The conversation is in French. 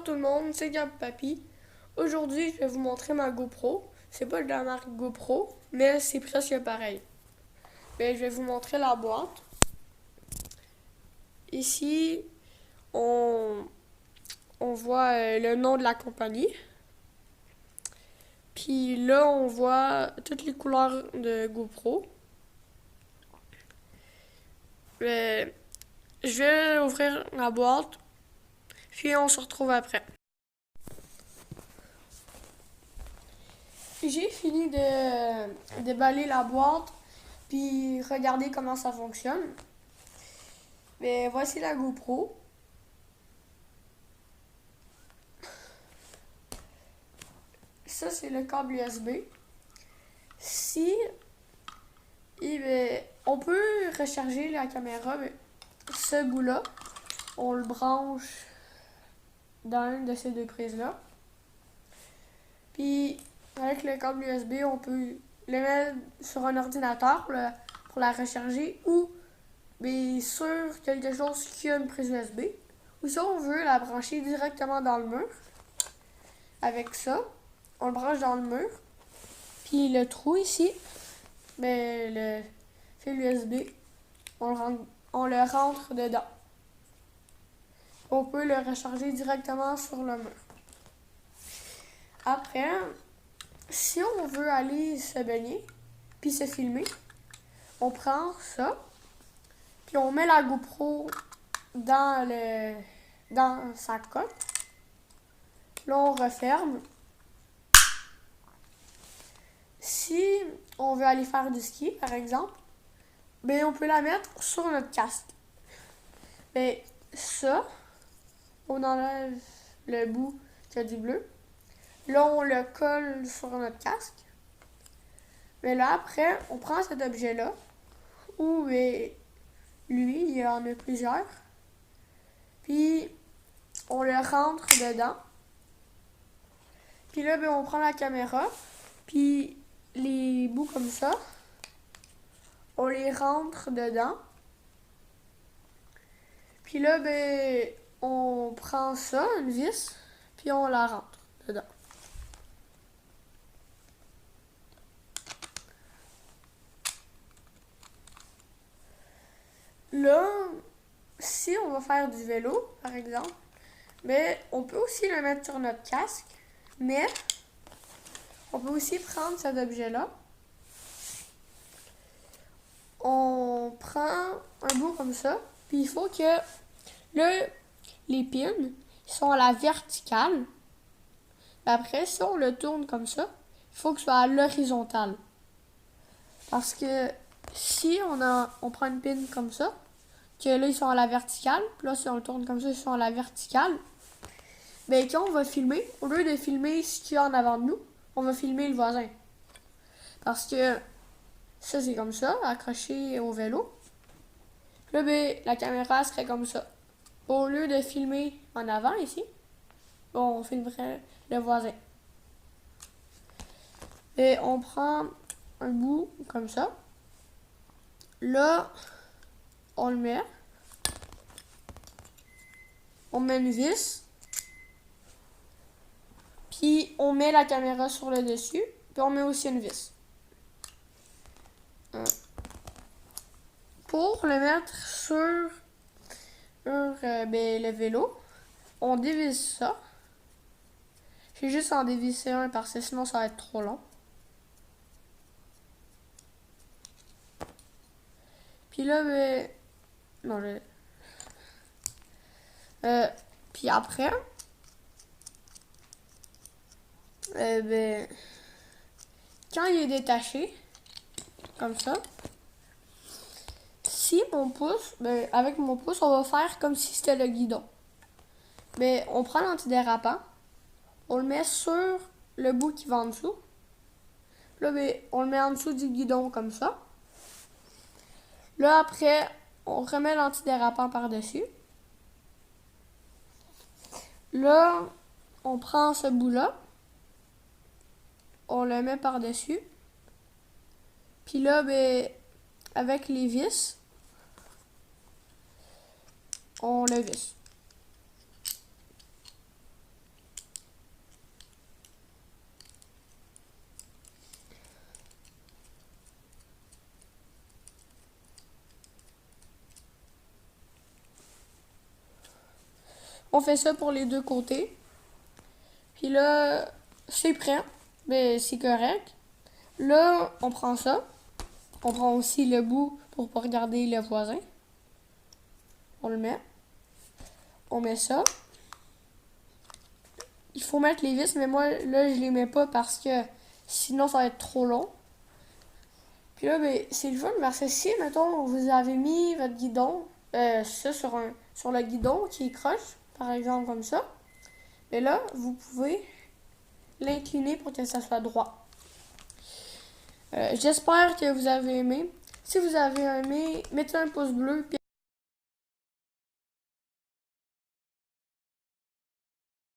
tout le monde, c'est Gab Papy. Aujourd'hui, je vais vous montrer ma GoPro. C'est pas de la marque GoPro, mais c'est presque pareil. Je vais vous montrer la boîte. Ici, on voit le nom de la compagnie. Puis là, on voit toutes les couleurs de GoPro. Je vais ouvrir la boîte, puis on se retrouve après. J'ai fini de déballer la boîte, puis regarder comment ça fonctionne. Mais voici la GoPro. Ça, c'est le câble USB. Si on peut recharger la caméra, mais ce bout-là, on le branche dans une de ces deux prises-là. Puis, avec le câble USB, on peut le mettre sur un ordinateur pour la recharger ou sur quelque chose qui a une prise USB. Ou si on veut la brancher directement dans le mur, avec ça, on le branche dans le mur. Puis le trou ici, le fil USB, on le rentre dedans. On peut le recharger directement sur le mur. Après, si on veut aller se baigner, puis se filmer, on prend ça, puis on met la GoPro dans sa coque. Là, on referme. Si on veut aller faire du ski, par exemple, on peut la mettre sur notre casque. Ça, on enlève le bout qui a du bleu. Là, on le colle sur notre casque. Mais là, après, on prend cet objet-là, où lui, il y en a plusieurs. Puis, on le rentre dedans. Puis là, on prend la caméra. Puis, les bouts comme ça, on les rentre dedans. Puis là, on prend ça, une vis, puis on la rentre dedans. Là, si on va faire du vélo, par exemple, on peut aussi le mettre sur notre casque, mais on peut aussi prendre cet objet-là. On prend un bout comme ça, puis il faut que les pins sont à la verticale. Après, si on le tourne comme ça, il faut que ce soit à l'horizontale. Parce que si on prend une pin comme ça, que là, ils sont à la verticale, puis là, si on le tourne comme ça, ils sont à la verticale, quand on va filmer, au lieu de filmer ce qu'il y a en avant de nous, on va filmer le voisin. Parce que ça, c'est comme ça, accroché au vélo. Là, la caméra serait comme ça. Au lieu de filmer en avant, ici, on filmerait le voisin. On prend un bout comme ça. Là, on le met. On met une vis. Puis, on met la caméra sur le dessus. Puis, on met aussi une vis. Pour le mettre sur le vélo, on dévisse ça. J'ai juste en dévisser un parce que sinon ça va être trop long. Puis là, puis après, quand il est détaché, comme ça, si mon pouce, avec mon pouce, on va faire comme si c'était le guidon. On prend l'antidérapant, on le met sur le bout qui va en dessous. Là, on le met en dessous du guidon comme ça. Là, après, on remet l'antidérapant par-dessus. Là, on prend ce bout-là. On le met par-dessus. Puis là, avec les vis, on le visse. On fait ça pour les deux côtés. Puis là, c'est prêt. Mais c'est correct. Là, on prend ça. On prend aussi le bout pour pas regarder le voisin. On le met. On met ça. Il faut mettre les vis, mais moi, là, je les mets pas parce que sinon, ça va être trop long. Puis là, ben, c'est le fun parce que si, mettons, vous avez mis votre guidon, ça sur le guidon qui est croche, par exemple, comme ça, mais là, vous pouvez l'incliner pour que ça soit droit. J'espère que vous avez aimé. Si vous avez aimé, mettez un pouce bleu, puis